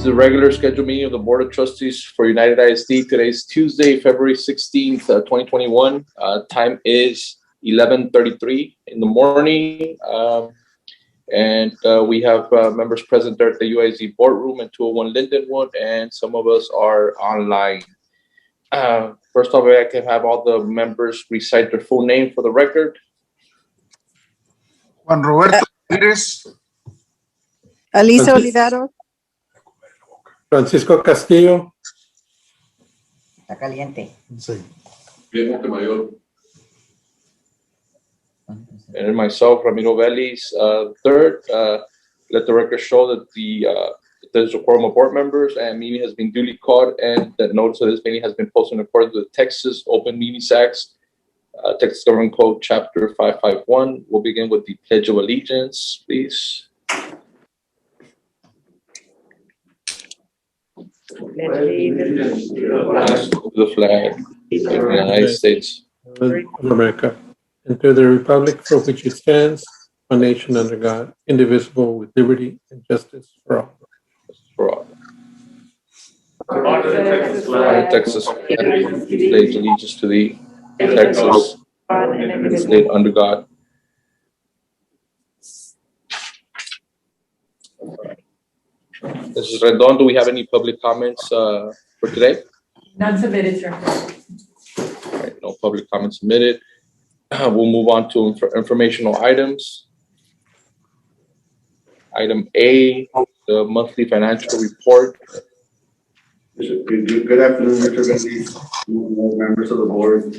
the regular scheduled meeting of the Board of Trustees for United ISD. Today is Tuesday, February 16th, 2021. Time is 11:33 in the morning. We have members present there at the UISD boardroom at 201 Lindenwood, and some of us are online. First off, I can have all the members recite their full name for the record. Juan Roberto Pérez. Alisa Olidaro. Francisco Castillo. Está caliente. Sí. And myself, Ramiro Vélez, third. Let the record show that there's a quorum of board members and meeting has been duly called, and that notice of this meeting has been posted in accordance with Texas Open Meetings Act, Texas Government Code Chapter 551. We'll begin with the Pledge of Allegiance, please. Allegiance To the flag of the United States of America, and to the republic for which it stands, one nation under God, indivisible, with liberty and justice for all. for all. Texas flag, pledge allegiance to the Texas state under God. Mrs. Rendon, do we have any public comments for today? None submitted, sir. All right, no public comments submitted. We'll move on to informational items. Item A, the monthly financial report. Good afternoon, Mr. Vélez, members of the board.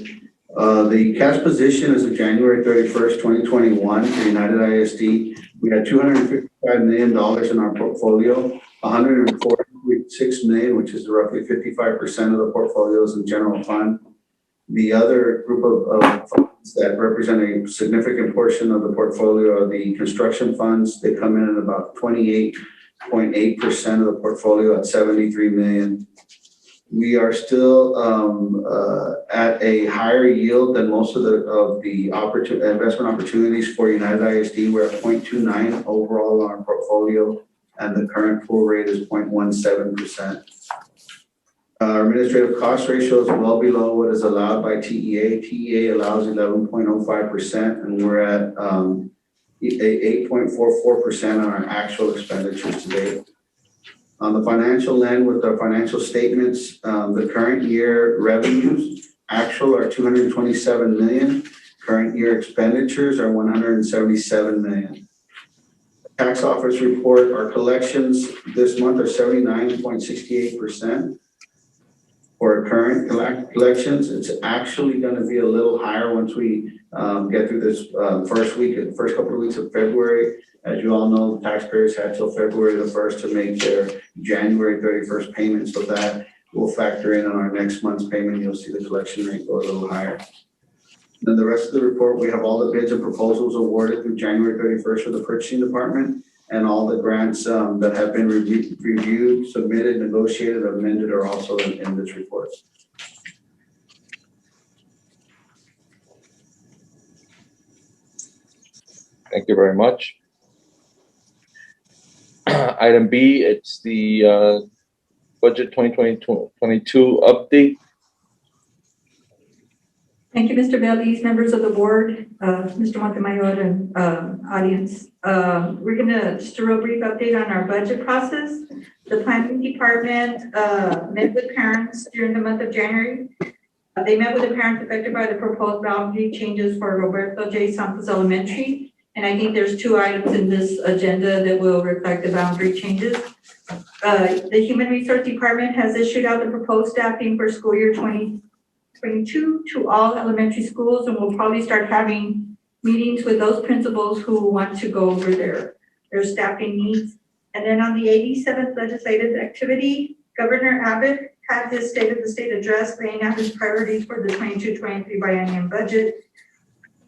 The cash position is of January 31st, 2021 for United ISD. We had $255 million in our portfolio, $146 million, which is roughly 55% of the portfolios in general fund. The other group of funds that represent a significant portion of the portfolio are the construction funds. They come in at about 28.8% of the portfolio at $73 million. We are still at a higher yield than most of the investment opportunities for United ISD. We're at 0.29 overall on our portfolio, and the current pool rate is 0.17%. Our administrative cost ratio is well below what is allowed by TEA. TEA allows 11.05%, and we're at 8.44% on our actual expenditures today. On the financial end, with our financial statements, the current year revenues actual are $227 million. Current year expenditures are $177 million. Tax office report, our collections this month are 79.68%. For our current collections, it's actually going to be a little higher once we get through this first couple of weeks of February. As you all know, the taxpayers had till February the 1st to make their January 31st payment, so that will factor in on our next month's payment. You'll see the collection rate go a little higher. Then the rest of the report, we have all the bids and proposals awarded through January 31st for the purchasing department, and all the grants that have been reviewed, submitted, negotiated, amended are also in this report. Thank you very much. Item B, it's the budget 2022 update. Thank you, Mr. Vélez, members of the board, Mr. Montemayor, and audience. We're going to just a real brief update on our budget process. The planning department met with parents during the month of January. They met with the parents affected by the proposed boundary changes for Roberto J. Santos Elementary. And I think there's two items in this agenda that will reflect the boundary changes. The Human Resource Department has issued out the proposed staffing for school year 2022 to all elementary schools, and we'll probably start having meetings with those principals who want to go over their staffing needs. And then on the 87th legislative activity, Governor Abbott had his State of the State address laying out his priorities for the 22-23 biennium budget.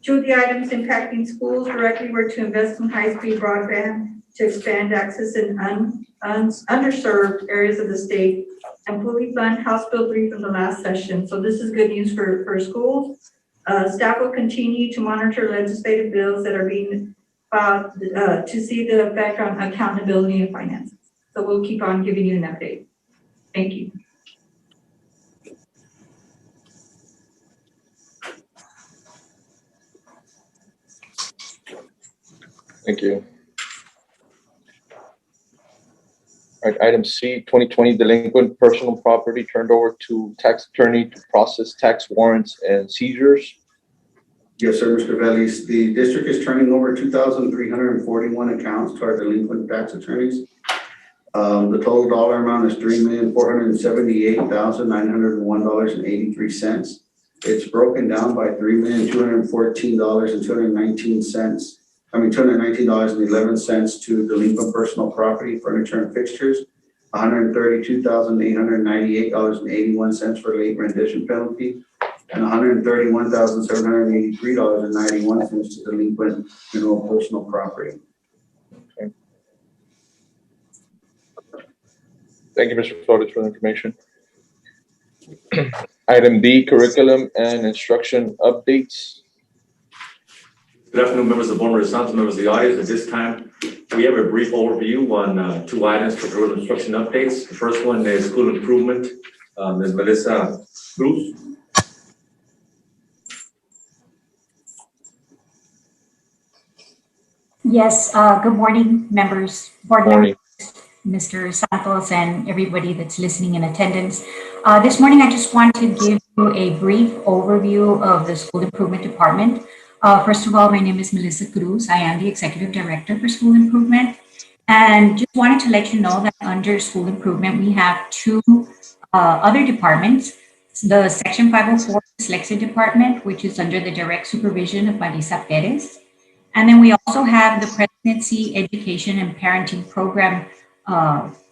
Two of the items impacting schools directly were to invest in high-speed broadband to expand access in underserved areas of the state and fully fund House Bill 3 from the last session. So this is good news for schools. Staff will continue to monitor legislative bills that are being filed to see the effect on accountability and finances. So we'll keep on giving you an update. Thank you. Thank you. All right, item C, 2020 delinquent personal property turned over to tax attorney to process tax warrants and seizures. Yes, sir, Mr. Veliz. The district is turning over 2,341 accounts to our delinquent tax attorneys. The total dollar amount is $3,478,901.83. It's broken down by $3,214,219. $219.11 to delinquent personal property, furniture and fixtures. $132,898.81 for late rendition penalty, and $131,783.91 to delinquent personal property. Thank you, Mr. Flores, for the information. Item D, curriculum and instruction updates. Good afternoon, members of the board, members of the audience. At this time, we have a brief overview on two items for curriculum instruction updates. The first one is school improvement. Ms. Melissa Cruz. Yes, good morning, members, board Morning. members, Mr. Santos, and everybody that's listening in attendance. This morning, I just want to give you a brief overview of the School Improvement Department. First of all, my name is Melissa Cruz. I am the Executive Director for School Improvement. And just wanted to let you know that under School Improvement, we have two other departments. The Section 504 Dyslexia Department, which is under the direct supervision of Marisa Perez. And then we also have the Presidency Education and Parenting Program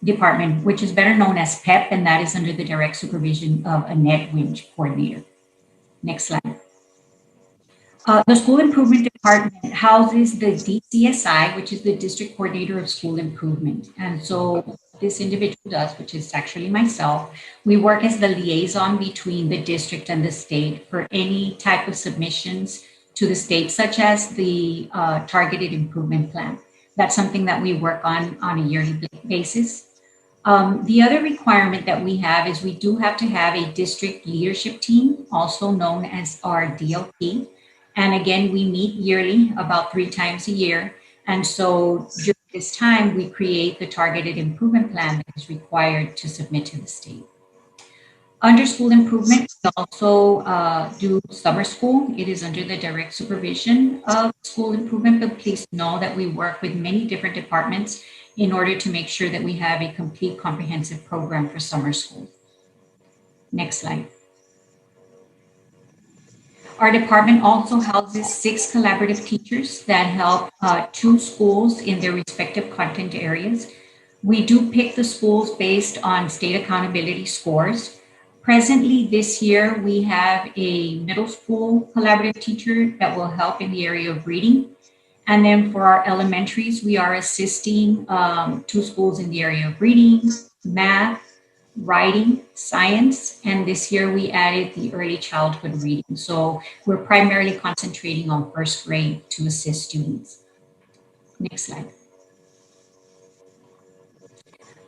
Department, which is better known as PEP, and that is under the direct supervision of Annette Winch, coordinator. Next slide. The School Improvement Department houses the DCSI, which is the District Coordinator of School Improvement. And so this individual does, which is actually myself, we work as the liaison between the district and the state for any type of submissions to the state, such as the targeted improvement plan. That's something that we work on a yearly basis. The other requirement that we have is we do have to have a district leadership team, also known as our DLP. And again, we meet yearly, about 3 times a year. And so during this time, we create the targeted improvement plan that is required to submit to the state. Under School Improvement, we also do summer school. It is under the direct supervision of School Improvement, but please know that we work with many different departments in order to make sure that we have a complete comprehensive program for summer school. Next slide. Our department also houses 6 collaborative teachers that help 2 schools in their respective content areas. We do pick the schools based on state accountability scores. Presently, this year, we have a middle school collaborative teacher that will help in the area of reading. And then for our elementaries, we are assisting 2 schools in the area of reading, math, writing, science, and this year we added the early childhood reading. So we're primarily concentrating on first grade to assist students. Next slide.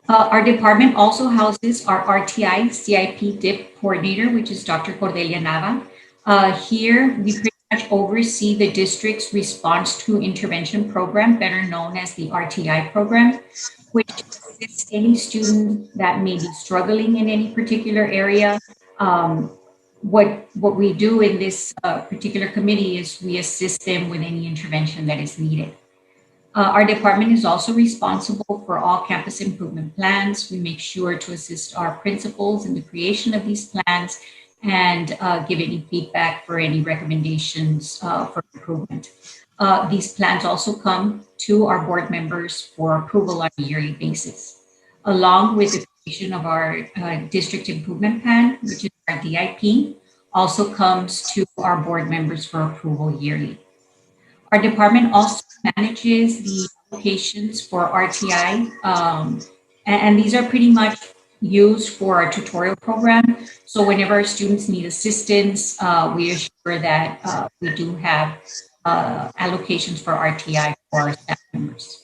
Our department also houses our RTI CIP DIP coordinator, which is Dr. Cordelia Nava. Here, we pretty much oversee the district's response to intervention program, better known as the RTI program, which assists any student that may be struggling in any particular area. What we do in this particular committee is we assist them with any intervention that is needed. Our department is also responsible for all campus improvement plans. We make sure to assist our principals in the creation of these plans and give any feedback for any recommendations for improvement. These plans also come to our board members for approval on a yearly basis, along with the creation of our district improvement plan, which is our DIP, also comes to our board members for approval yearly. Our department also manages the applications for RTI, and these are pretty much used for our tutorial program. So whenever our students need assistance, we assure that we do have allocations for RTI for our staff members.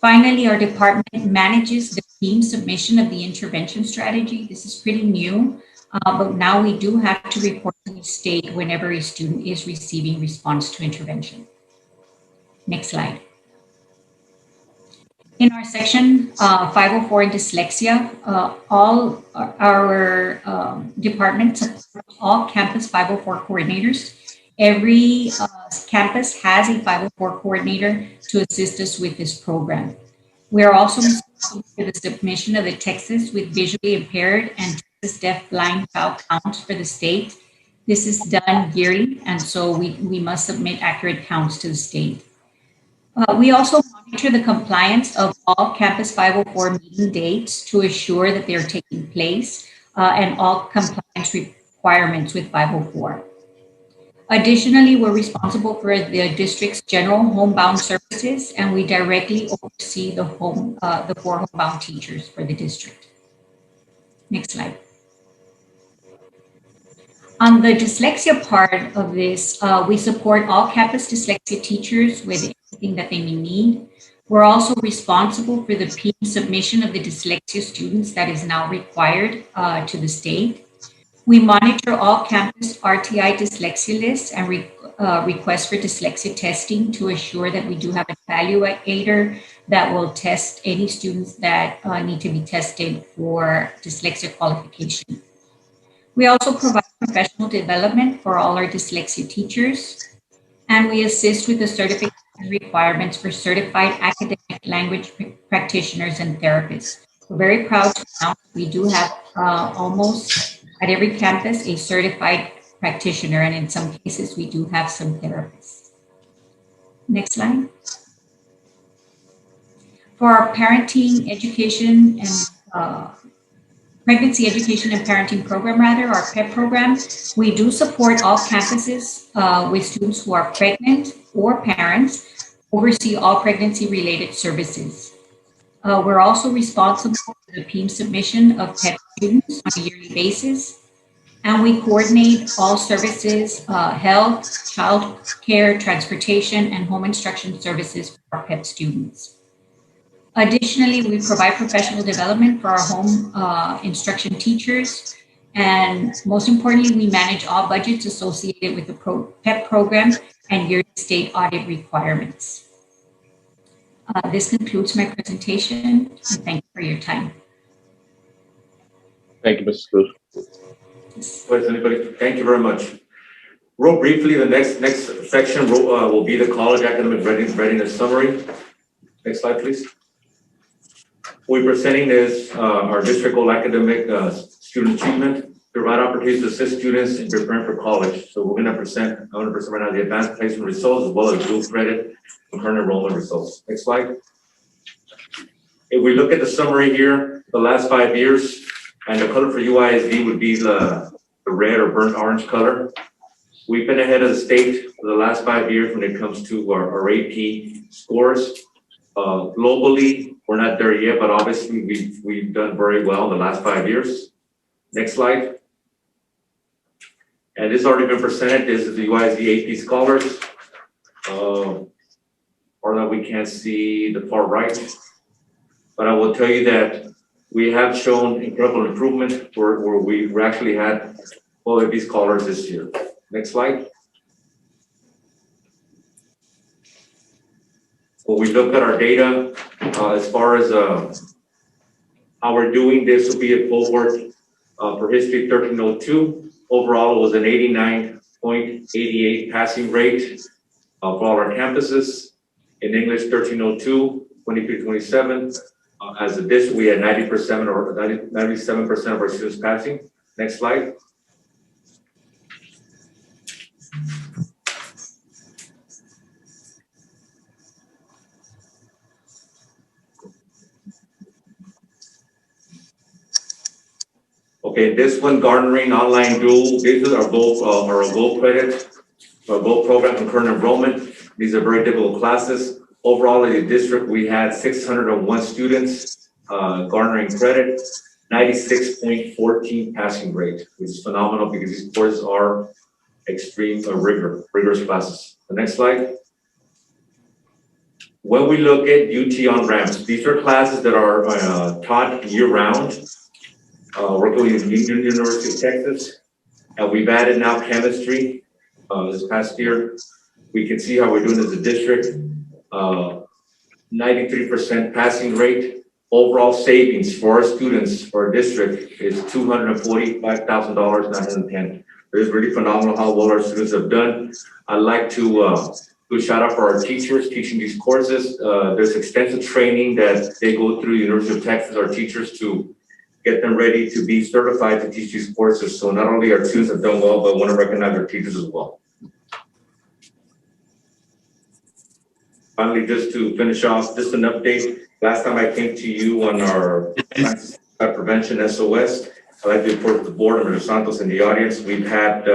Finally, our department manages the team submission of the intervention strategy. This is pretty new, but now we do have to report to the state whenever a student is receiving response to intervention. Next slide. In our section 504 in dyslexia, all our departments support all campus 504 coordinators. Every campus has a 504 coordinator to assist us with this program. We are also responsible for the submission of the Texas with visually impaired and Texas deaf blind child counts for the state. This is done yearly, and so we must submit accurate counts to the state. We also monitor the compliance of all Campus 504 meeting dates to assure that they are taking place and all compliance requirements with 504. Additionally, we're responsible for the district's general homebound services, and we directly oversee the 4 homebound teachers for the district. Next slide. On the dyslexia part of this, we support all campus dyslexia teachers with anything that they may need. We're also responsible for the PEIM submission of the dyslexia students that is now required to the state. We monitor all campus RTI dyslexia lists and requests for dyslexia testing to assure that we do have an evaluator that will test any students that need to be tested for dyslexia qualification. We also provide professional development for all our dyslexia teachers, and we assist with the certification requirements for certified academic language practitioners and therapists. We're very proud to announce we do have almost at every campus a certified practitioner, and in some cases we do have some therapists. Next slide. For our parenting education and pregnancy education and parenting program, our PEP program, we do support all campuses with students who are pregnant or parents, oversee all pregnancy-related services. We're also responsible for the PEIM submission of PEP students on a yearly basis, and we coordinate all services, health, child care, transportation, and home instruction services for our PEP students. Additionally, we provide professional development for our home instruction teachers. And most importantly, we manage all budgets associated with the PEP program and yearly state audit requirements. This concludes my presentation, and thank you for your time. Thank you, Mrs. Cruz. Please, anybody? Thank you very much. Real briefly, the next section will be the college academic readiness summary. Next slide, please. We're presenting is our district goal academic student achievement, to provide opportunities to assist students in preparing for college. So I'm going to present right now the advanced placement results as well as dual credit and current enrollment results. Next slide. If we look at the summary here, the last 5 years, and the color for UISD would be the red or burnt orange color. We've been ahead of the state for the last 5 years when it comes to our AP scores. Globally, we're not there yet, but obviously we've done very well in the last 5 years. Next slide. And this already been presented. This is the UISD AP scholars. Or that we can't see the far right. But I will tell you that we have shown incredible improvement where we actually had all of these scholars this year. Next slide. When we look at our data, as far as how we're doing, this will be a cohort for history 1302. Overall, it was an 89.88 passing rate for all our campuses. In English 1302, 23-27. As a district, we had 90% or 97% of our students passing. Next slide. Okay, this one, garnering online dual. These are both our gold credit, our gold program and current enrollment. These are very difficult classes. Overall, in the district, we had 601 students garnering credit, 96.14 passing rate, which is phenomenal because these courses are extreme rigorous classes. The next slide. when we look at UT on ramps, these are classes that are taught year-round, working with the University of Texas, and we've added now chemistry this past year. We can see how we're doing as a district. 93% passing rate. Overall savings for our students, for our district, is $245,910. It is really phenomenal how well our students have done. I'd like to do a shout out for our teachers teaching these courses. There's extensive training that they go through University of Texas, our teachers, to get them ready to be certified to teach these courses. So not only our students have done well, but I want to recognize our teachers as well. Finally, just to finish off, just an update. Last time I came to you on our prevention SOS, I'd like to report to the board and Mr. Santos in the audience. We've had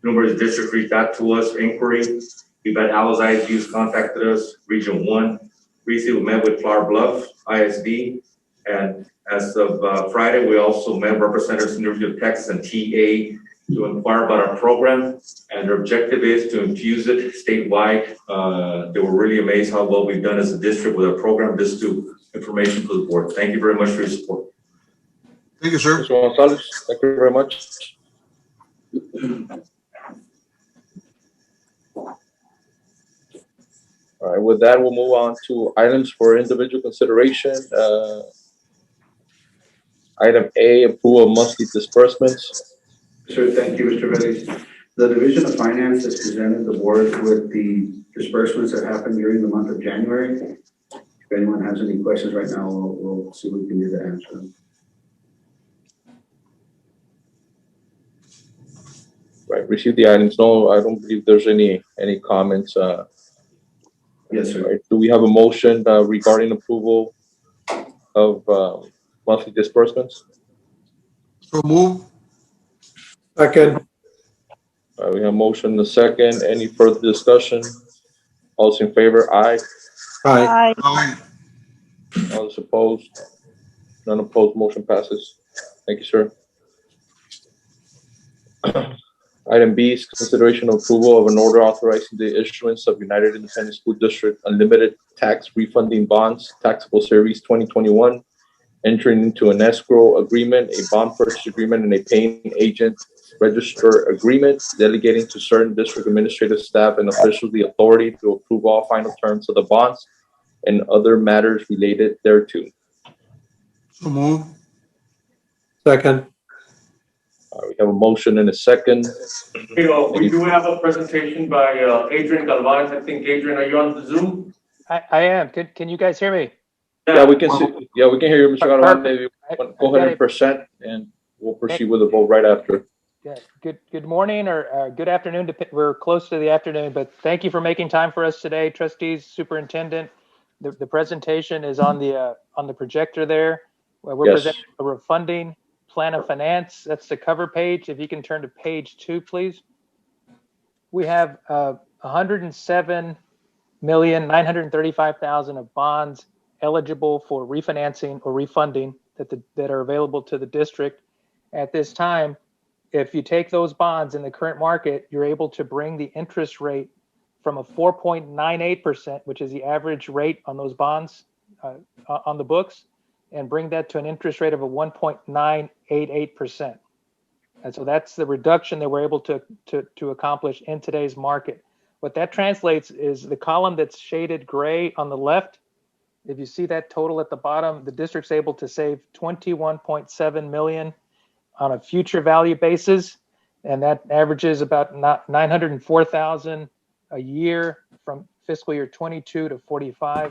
numerous districts reach out to us for inquiry. We've had Alice ISU's contacted us, Region 1. Recently, we met with Flower Bluff ISD. And as of Friday, we also met representatives from the University of Texas and TA to inquire about our program, and their objective is to infuse it statewide. They were really amazed how well we've done as a district with our program. Just to information for the board. Thank you very much for your support. Thank you, sir. Mr. Gonzalez, thank you very much. All right, with that, we'll move on to items for individual consideration. Item A, approval of monthly disbursements. Sir, thank you, Mr. Vélez. The Division of Finance has presented the board with the disbursements that happened during the month of January. If anyone has any questions right now, we'll see what we can do to answer them. Right, receive the items. No, I don't believe there's any comments. Yes, sir. Right. Do we have a motion regarding approval of monthly disbursements? So move. Second. We have a motion and a second. Any further discussion? All those in favor, aye. Aye. Aye. Aye. All those opposed? None opposed, motion passes. Thank you, sir. Item B is consideration of approval of an order authorizing the issuance of United Independent School District Unlimited Tax Refunding Bonds, Taxable Series 2021, entering into an escrow agreement, a bond purchase agreement, and a paying agent register agreement, delegating to certain district administrative staff and officials the authority to approve all final terms of the bonds and other matters related thereto. So move. Second. We have a motion and a second. We do have a presentation by Adrian Galvez. I think, Adrian, are you on the Zoom? I am. Can you guys hear me? Yeah, we can see. Yeah, we can hear you, Mr. Galvez. Maybe go ahead and present, and we'll proceed with the vote right after. Yeah. Good morning or good afternoon. We're close to the afternoon, but thank you for making time for us today, trustees, superintendent. The presentation is on the projector there. We're presenting a refunding plan of finance. That's the cover page. If you can turn to page 2, please. We have 107,935,000 of bonds eligible for refinancing or refunding that are available to the district at this time. If you take those bonds in the current market, you're able to bring the interest rate from a 4.98%, which is the average rate on those bonds on the books, and bring that to an interest rate of a 1.988%. And so that's the reduction that we're able to accomplish in today's market. What that translates is the column that's shaded gray on the left. If you see that total at the bottom, the district's able to save $21.7 million on a future value basis, and that averages about $904,000 a year from fiscal year 22 to 45.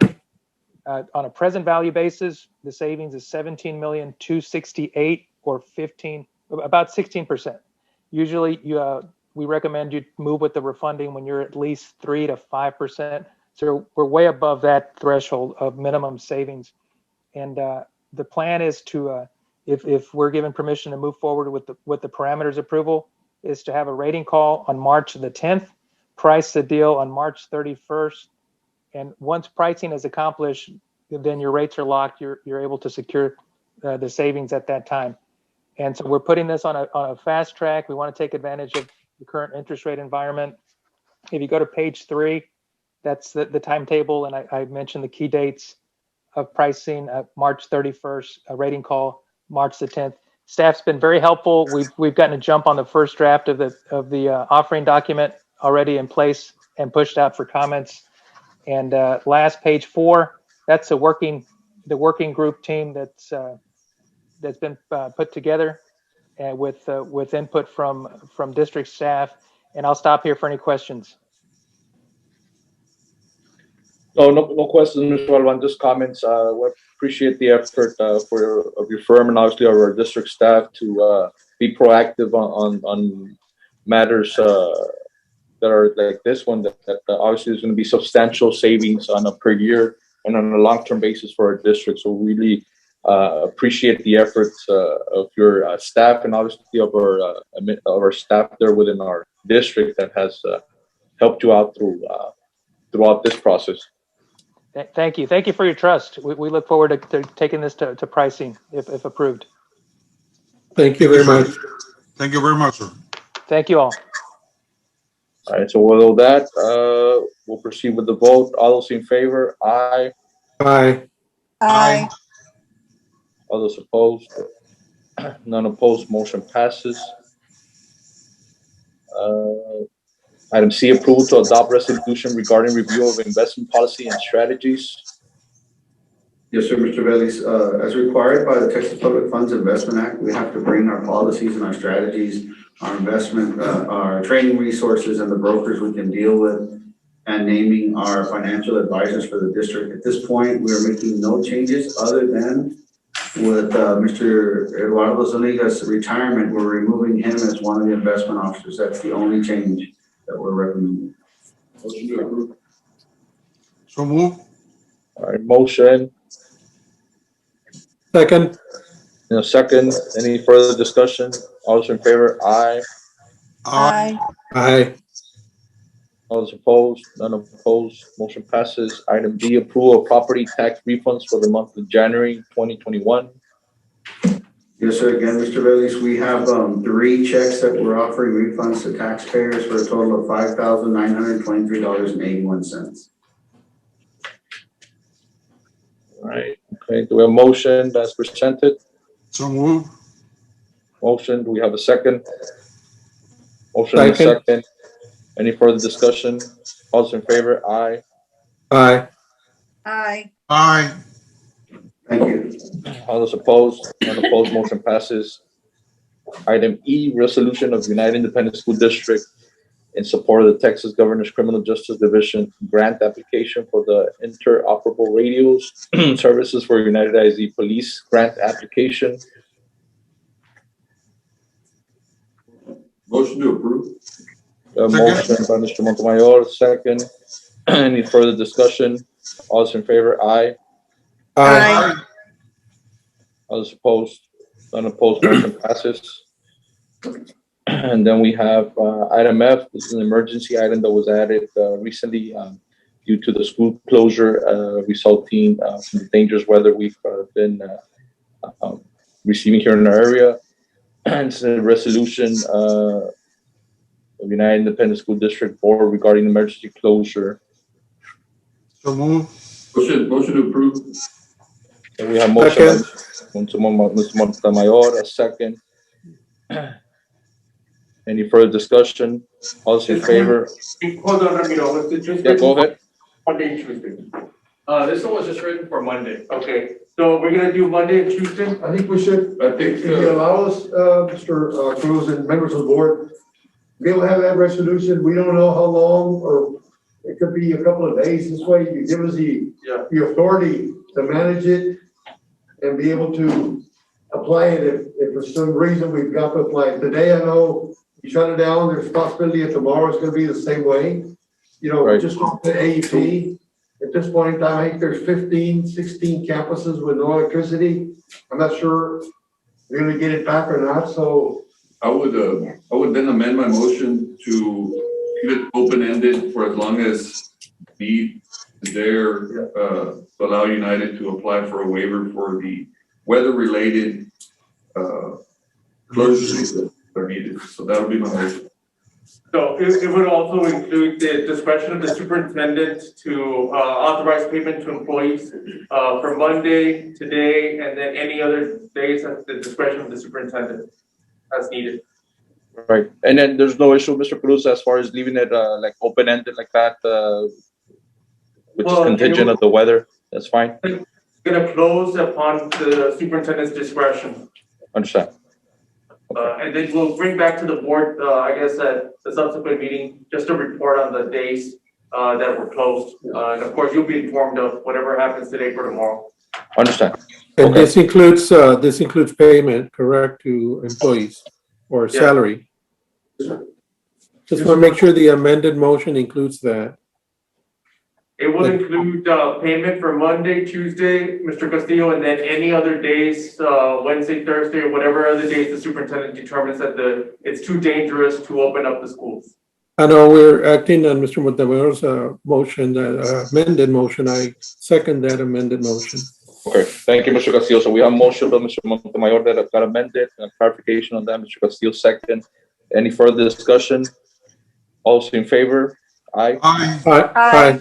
On a present value basis, the savings is $17,268,000 or about 16%. Usually, we recommend you move with the refunding when you're at least 3 to 5%. So we're way above that threshold of minimum savings, and the plan is to. If we're given permission to move forward with the parameters approval, is to have a rating call on March the 10th, price the deal on March 31st, and once pricing is accomplished, then your rates are locked. You're able to secure the savings at that time. And so we're putting this on a fast track. We want to take advantage of the current interest rate environment. If you go to page 3, That's the timetable, and I mentioned the key dates of pricing, March 31st, a rating call, March the 10th. Staff's been very helpful. We've gotten a jump on the first draft of the offering document already in place and pushed out for comments. And last, page 4, that's the working group team that's been put together and with input from district staff. And I'll stop here for any questions. No questions, Mr. Alban, just comments. We appreciate the effort of your firm and obviously of our district staff to be proactive on matters that are like this one that obviously is going to be substantial savings on a per year and on a long-term basis for our district. So we really appreciate the efforts of your staff and obviously of our staff there within our district that has helped you out throughout this process. Thank you. Thank you for your trust. We look forward to taking this to pricing if approved. Thank you very much. Thank you very much, sir. Thank you all. All right, so with that, we'll proceed with the vote. All those in favor, aye. Aye. Aye. All those opposed, none opposed, motion passes. Item C, approval to adopt resolution regarding review of investment policy and strategies. Yes, sir, Mr. Vélez. As required by the Texas Public Funds Investment Act, we have to bring our policies and our strategies, our investment, our training resources, and the brokers we can deal with, and naming our financial advisors for the district. At this point, we are making no changes other than with Mr. Eduardo Zuniga's retirement, we're removing him as one of the investment officers. That's the only change that we're recommending. Motion to approve. So move. All right, motion. Second. In a second, any further discussion? All those in favor, aye. Aye. Aye. All those opposed, none opposed, motion passes. Item D, approval of property tax refunds for the month of January 2021. Yes, sir. Again, Mr. Vélez, we have 3 checks that we're offering refunds to taxpayers for a total of $5,923.81. All right, okay, do we have a motion that's presented? So move. Motion, do we have a second? Motion and a second. Any further discussion? All those in favor, aye. Aye. Aye. Aye. Thank you. All those opposed, none opposed, motion passes. Item E, resolution of United Independent School District in support of the Texas Governor's Criminal Justice Division grant application for the interoperable radios services for United ISD Police grant application. Motion to approve. A motion by Mr. Montemayor, second. Any further discussion? All those in favor, aye. Aye. All those opposed, none opposed, motion passes. And then we have item F. This is an emergency item that was added recently due to the school closure resulting from the dangerous weather we've been receiving here in our area. And it's a resolution of United Independent School District Board regarding emergency closure. So move. Motion to approve. And we have motion by Mr. Montemayor, a second. Any further discussion? All those in favor? Hold on, Ramiro. Yeah, go ahead. Monday and Tuesday. This one was just written for Monday. Okay, so we're gonna do Monday and Tuesday? I think we should, if you allow us, Mr. Cruz and members of the board, be able to have that resolution. We don't know how long, or it could be a couple of days. This way you give us the authority to manage it and be able to apply it if for some reason we've got to apply it. Today, I know you shut it down. There's a possibility that tomorrow it's going to be the same way. You know, just on the AEP. At this point in time, I think there's 15, 16 campuses with no electricity. I'm not sure we're going to get it back or not. So I would then amend my motion to keep it open-ended for as long as need is there to allow United to apply for a waiver for the weather-related closures that are needed. So that would be my motion. So it would also include the discretion of the superintendent to authorize payment to employees for Monday, today, and then any other days at the discretion of the superintendent as needed. Right. And then there's no issue, Mr. Cruz, as far as leaving it like open-ended like that, which is contingent of the weather. That's fine. It's gonna close upon the superintendent's discretion. Understand. And then we'll bring back to the board, I guess, at the subsequent meeting, just a report on the days that were closed. And of course, you'll be informed of whatever happens today for tomorrow. Understand. And Okay. this includes payment, correct, to employees or Yeah. salary? Just want to make sure the amended motion includes that. It will include payment for Monday, Tuesday, Mr. Castillo, and then any other days, Wednesday, Thursday, or whatever other days the superintendent determines that it's too dangerous to open up the schools. I know we're acting on Mr. Montemayor's motion, that amended motion. I second that amended motion. Okay. Thank you, Mr. Castillo. So we have a motion by Mr. Montemayor that got amended, and clarification on that, Mr. Castillo second. Any further discussion? All those in favor? Aye. Aye. Aye. Aye.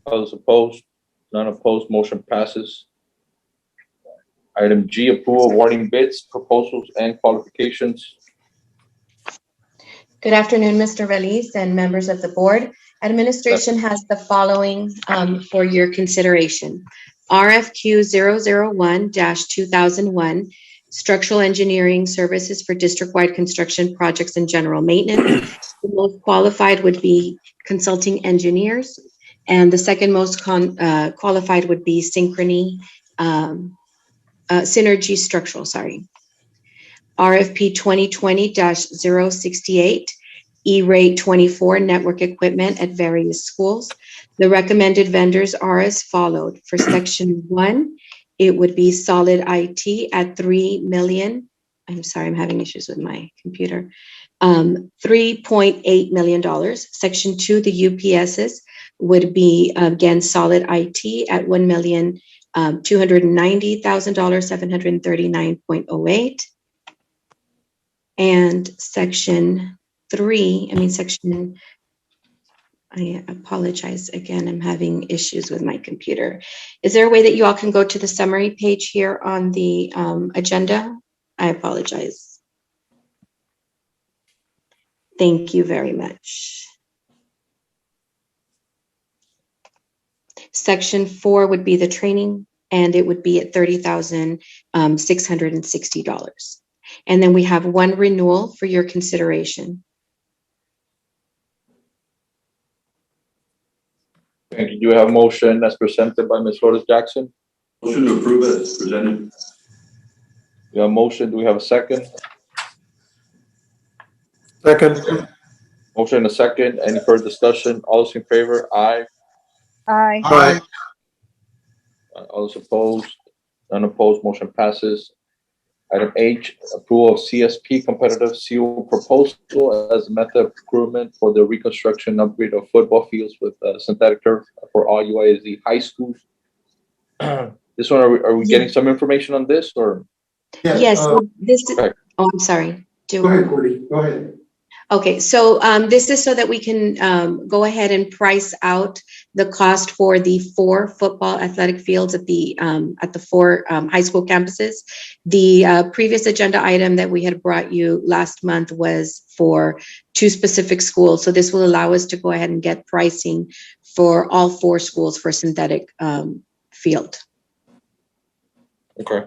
All those opposed? None opposed. Motion passes. Item G, approval of awarding bids, proposals, and qualifications. Good afternoon, Mr. Veliz and members of the board. Administration has the following for your consideration. RFQ 001-2001, Structural Engineering Services for District-Wide Construction Projects and General Maintenance. The most qualified would be Consulting Engineers, and the second most qualified would be Synergy Structural, sorry. RFP 2020-068, E-Rate 24 Network Equipment at various schools. The recommended vendors are as followed. For Section 1, it would be Solid IT at $3 million. I'm sorry, I'm having issues with my computer. $3.8 million. Section 2, the UPSs would be, again, Solid IT at $1,290,739.08. And Section 3, I apologize again, I'm having issues with my computer. Is there a way that you all can go to the summary page here on the agenda? I apologize. Thank you very much. Section 4 would be the training, and it would be at $30,660. And then we have one renewal for your consideration. Thank you. Do you have a motion as presented by Ms. Flores Jackson? Motion to approve as presented. We have a motion. Do we have a second? Second. Motion and a second. Any further discussion? All those in favor? Aye. Aye. Aye. All those opposed? None opposed. Motion passes. Item H, approval of CSP competitive CO proposal as method of procurement for the reconstruction and upgrade of football fields with synthetic turf for all UISD high schools. This one, are we getting some information on this, or? Yes, this is, okay. oh, I'm sorry. Go ahead, Courtney, go ahead. Okay, so this is so that we can go ahead and price out the cost for the 4 football athletic fields at the 4 high school campuses. The previous agenda item that we had brought you last month was for 2 specific schools. So this will allow us to go ahead and get pricing for all 4 schools for synthetic field. Okay.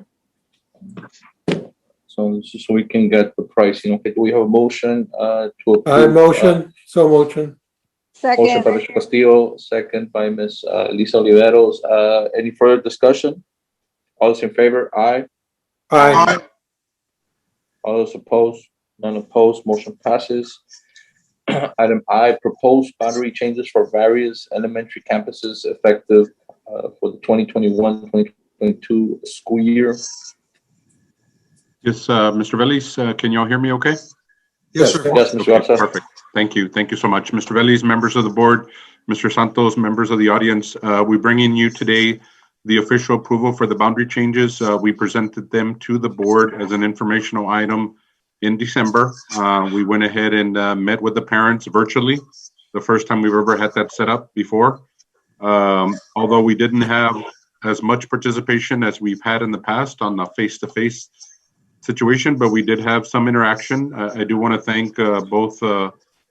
So we can get the pricing. Okay, do we have a motion to approve? Motion. Motion. Second. Motion by Mr. Castillo, second by Ms. Lisa Oliveros. Any further discussion? All those in favor? Aye. Aye. All those opposed? None opposed. Motion passes. Item I, proposed boundary changes for various elementary campuses effective for the 2021-2022 school year. Yes, Mr. Veliz, can you all hear me okay? Yes, sir. Yes, Mr. Garza. Perfect. Thank you. Thank you so much. Mr. Veliz, members of the board, Mr. Santos, members of the audience, we're bringing you today the official approval for the boundary changes. We presented them to the board as an informational item in December. We went ahead and met with the parents virtually. The first time we've ever had that set up before. Although we didn't have as much participation as we've had in the past on a face-to-face situation, but we did have some interaction. I do want to thank both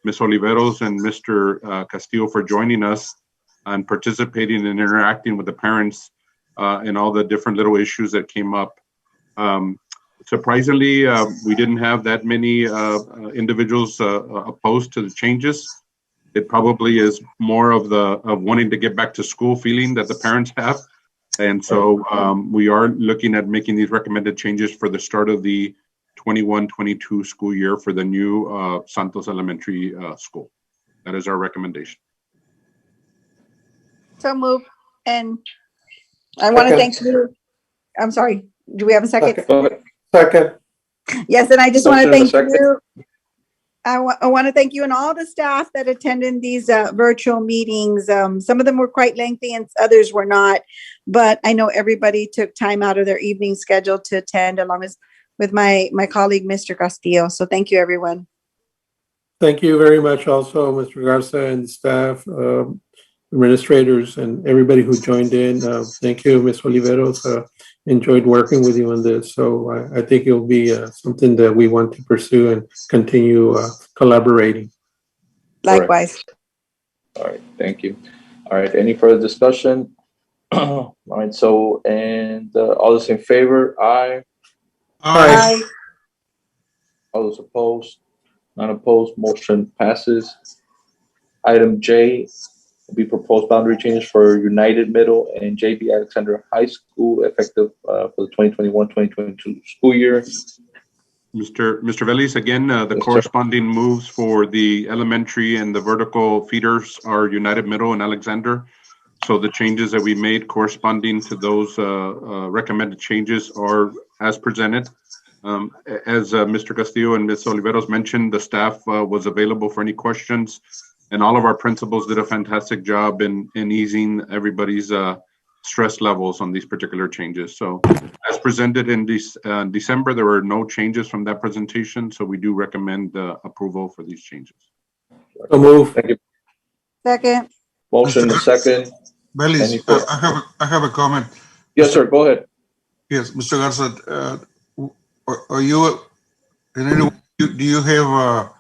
Ms. Oliveros and Mr. Castillo for joining us and participating and interacting with the parents and all the different little issues that came up. Surprisingly, we didn't have that many individuals opposed to the changes. It probably is more of wanting to get back to school feeling that the parents have. And so we are looking at making these recommended changes for the start of the 21-22 school year for the new Santos Elementary School. That is our recommendation. So move. And I want to thank you. I'm sorry. Do we have a second? Second. Yes, and I just want to Motion and thank a second. you. I want to thank you and all the staff that attended these virtual meetings. Some of them were quite lengthy and others were not, but I know everybody took time out of their evening schedule to attend, along with my colleague, Mr. Castillo. So thank you, everyone. Thank you very much also, Mr. Garza and staff, administrators, and everybody who joined in. Thank you, Ms. Oliveros. Enjoyed working with you on this. So I think it'll be something that we want to pursue and continue collaborating. Likewise. All right, thank you. All right, any further discussion? All right, so, and all those in favor, aye. Aye. All those opposed? None opposed, motion passes. Item J will be proposed boundary changes for United Middle and JB Alexander High School effective for the 2021-2022 school year. Mr. Vélez, again, the Yes, corresponding moves for the elementary and the vertical feeders are United Middle and Alexander. So the changes that we made corresponding to those recommended changes are as presented. As Mr. Castillo and Ms. Oliveros mentioned, the staff was available for any questions, and all of our principals did a fantastic job in easing everybody's stress levels on these particular changes. So as presented in December, there were no changes from that presentation, so we do recommend approval for these changes. So move. Thank you. Second. Motion and second. Bellis, I have a comment. Yes, sir, go ahead. Yes, Mr. Garza, are you, in any way, do you have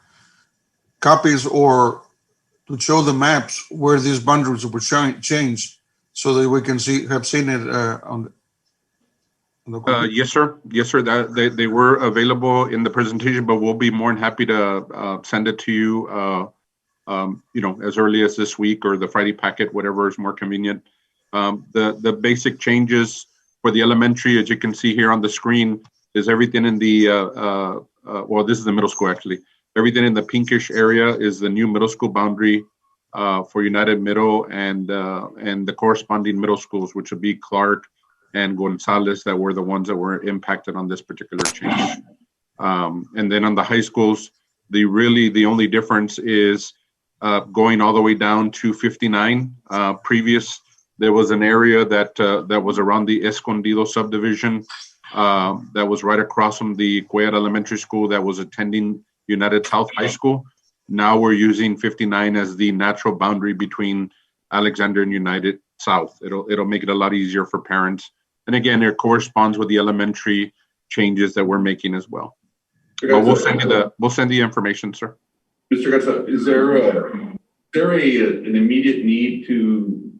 copies or to show the maps where these boundaries were changed so that we can have seen it on the Yes, sir. Yes, sir. That they were available in the presentation, but we'll be more than happy to send it to you, as early as this week or the Friday packet, whatever is more convenient. The basic changes for the elementary, as you can see here on the screen, is everything in the well, this is the middle school actually. Everything in the pinkish area is the new middle school boundary for United Middle and the corresponding middle schools, which would be Clark and Gonzalez, that were the ones that were impacted on this particular change. And then on the high schools, the only difference is going all the way down to 59. Previous, there was an area that was around the Escondido subdivision that was right across from the Cuellar Elementary School that was attending United South High School. Now we're using 59 as the natural boundary between Alexander and United South. It'll make it a lot easier for parents. And again, it corresponds with the elementary changes that we're making as well. But we'll send you the information, sir. Mr. Garza, is there an immediate need to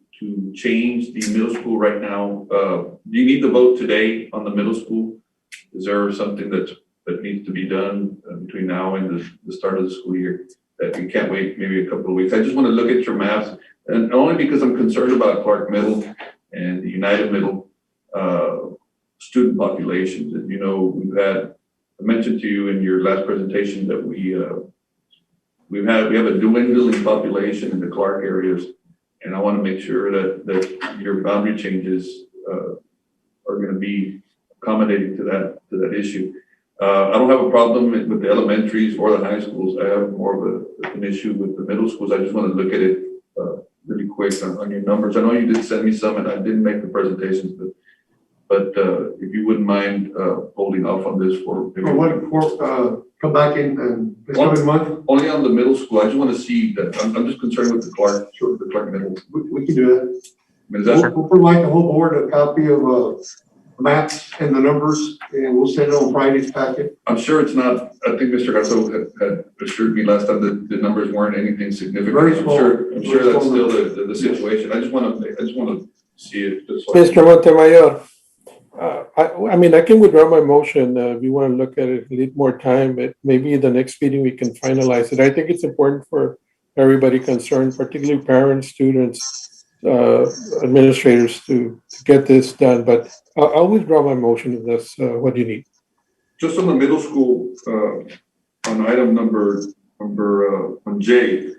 change the middle school right now? Do you need the vote today on the middle school? Is there something that needs to be done between now and the start of the school year that you can't wait maybe a couple of weeks? I just want to look at your maps, and only because I'm concerned about Clark Middle and the United Middle student populations. And I mentioned to you in your last presentation that we have a dwindling population in the Clark areas, and I want to make sure that your boundary changes are going to be accommodating to that issue. I don't have a problem with the elementaries or the high schools. I have more of an issue with the middle schools. I just want to look at it really quick on your numbers. I know you did send me some, and I didn't make the presentations, but But if you wouldn't mind holding off on this for. Come back in this coming month? Only on the middle school. I just want to see that. I'm just concerned with the Clark, the Clark Middle. We can do that. I mean, is that We'll provide the whole board a copy of maps and the numbers, and we'll send it on Friday's packet. I'm sure it's not, I think Mr. Garza had assured me last time that the numbers weren't anything significant. Very small. I'm sure that's still the situation. I just want to see it. Mr. Montemayor, I mean, I can withdraw my motion. If you want to look at it, need more time, but maybe the next meeting we can finalize it. I think it's important for everybody concerned, particularly parents, students, administrators to get this done, but I'll withdraw my motion if that's what you need. Just on the middle school, on item number on J.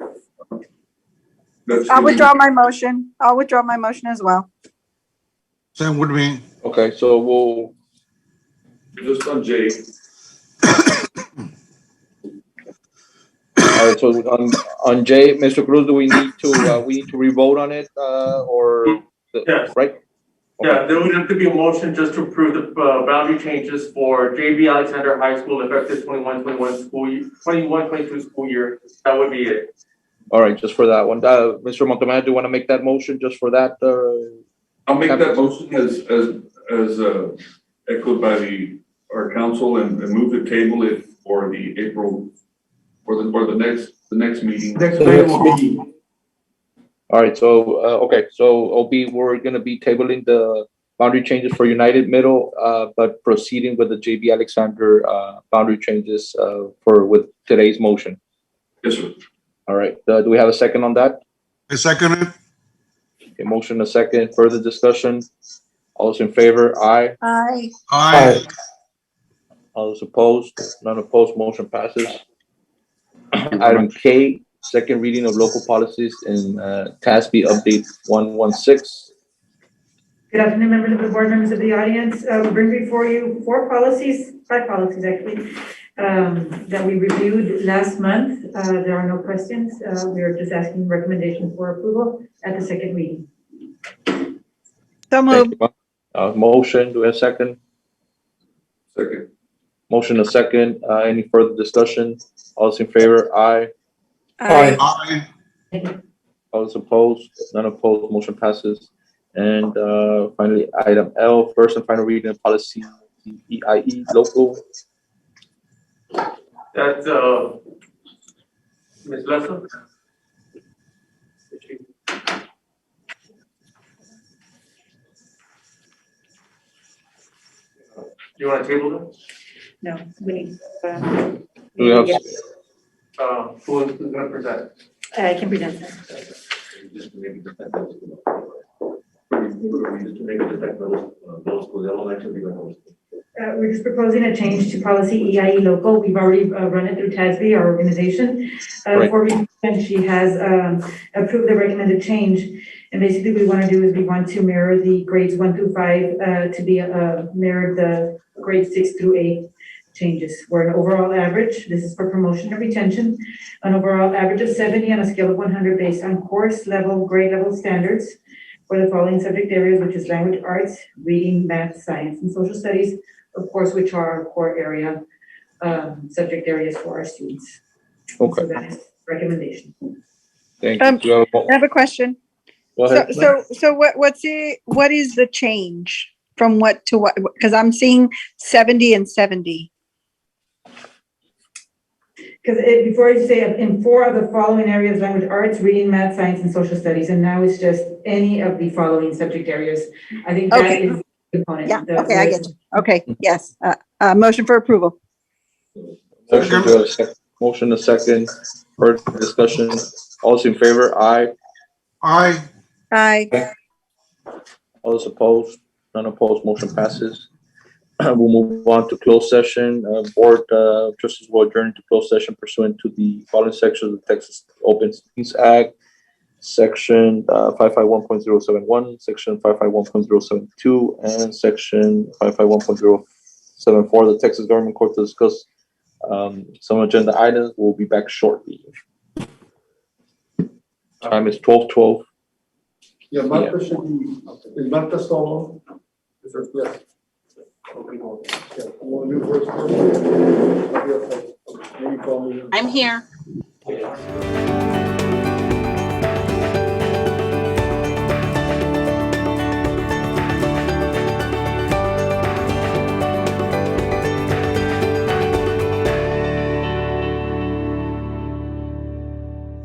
I'll withdraw my motion. I'll withdraw my motion as well. Same would be. Okay, so we'll. Just on J. All right, so on J, Mr. Cruz, do we need to revote on it, or Yes. right? Yeah, there would have to be a motion just to approve the boundary changes for JB Alexander High School effective 21-22 school year. That would be it. All right, just for that one. Mr. Montemayor, do you want to make that motion just for that? I'll make that motion as echoed by our council and move the table it for the April, for the next meeting. Next meeting. All right, so, okay, so OB, we're gonna be tabling the boundary changes for United Middle, but proceeding with the JB Alexander, boundary changes, with today's motion. Yes, sir. All right, do we have a second on that? I second it. Okay, motion a second, further discussion. All those in favor, aye. Aye. Aye. All those opposed, none opposed, motion passes. Item K, second reading of local policies in TASB update 116. Good afternoon, members of the board, members of the audience. We bring before you five policies actually, that we reviewed last month. There are no questions. We are just asking recommendation for approval at the second reading. So moved. Motion, do we have a second? Second. Motion a second. Any further discussion? All those in favor, aye. Aye. Aye. All those opposed, none opposed, motion passes. And finally, item L, first and final reading of policy EIE Local. That's Ms. Lessa. Do you want to table them? No, we need. Do we have, Who is going to present? I can present that. We're just proposing a change to policy EIE Local. We've already run it through TASB, our organization. For review, and she has approved the recommended change. And basically we want to do is we want to mirror the grades 1 through 5 to be mirror the grades 6 through 8 changes. We're an overall average. This is for promotion and retention. An overall average of 70 on a scale of 100 based on course level, grade level standards for the following subject areas, which is language arts, reading, math, science, and social studies, of course, which are our core area, subject areas for our students. okay, So that is recommendation. thank you. I have a question. Go ahead. So what is the change from what to what? Because I'm seeing 70 and 70. Because before you say in 4 of the following areas, language arts, reading, math, science, and social studies, and now it's just any of the following subject areas. I think that Okay. is the component. Yeah, okay, I get you. Okay, yes. Motion for approval. Motion to a motion a second, further discussion. All those in favor, aye. Aye. Aye. All those opposed, none opposed, motion passes. We'll move on to closed session. Board trustees will adjourn to closed session pursuant to the following sections of the Texas Open Meetings Act, Section 551.071, Section 551.072, and Section 551.074 of the Texas Government Code to discuss some agenda items. We'll be back shortly. Time is 12:12. Yeah, Martha should be, is Martha still on? Yes, sir. Yes. Okay, well, yeah, you wanna do first? Maybe call me. I'm here.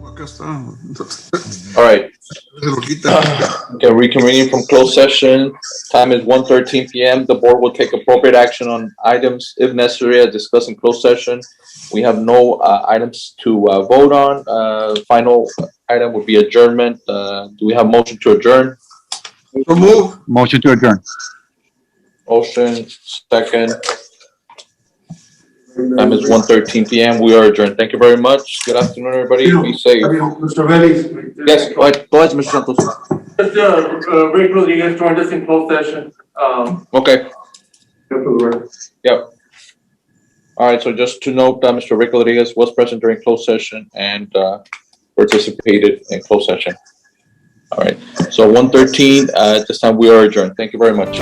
Acá está. All right. Se lo quita. Okay, reconvening from closed session. Time is 1:13 p.m. The board will take appropriate action on items if necessary as discussed in closed session. We have no items to vote on. Final item would be adjournment. Do we have motion to adjourn? So move. Motion to adjourn. Motion, second. Time is 1:13 p.m. We are adjourned. Thank you very much. Good afternoon, everybody. Be safe. Mr. Vélez. Yes, go ahead, Mr. Santos. Just, Rick Rodriguez joined us in closed session. Okay. Yep. All right, so just to note, Mr. Rick Rodriguez was present during closed session and participated in closed session. All right, so 1:13, at this time we are adjourned. Thank you very much.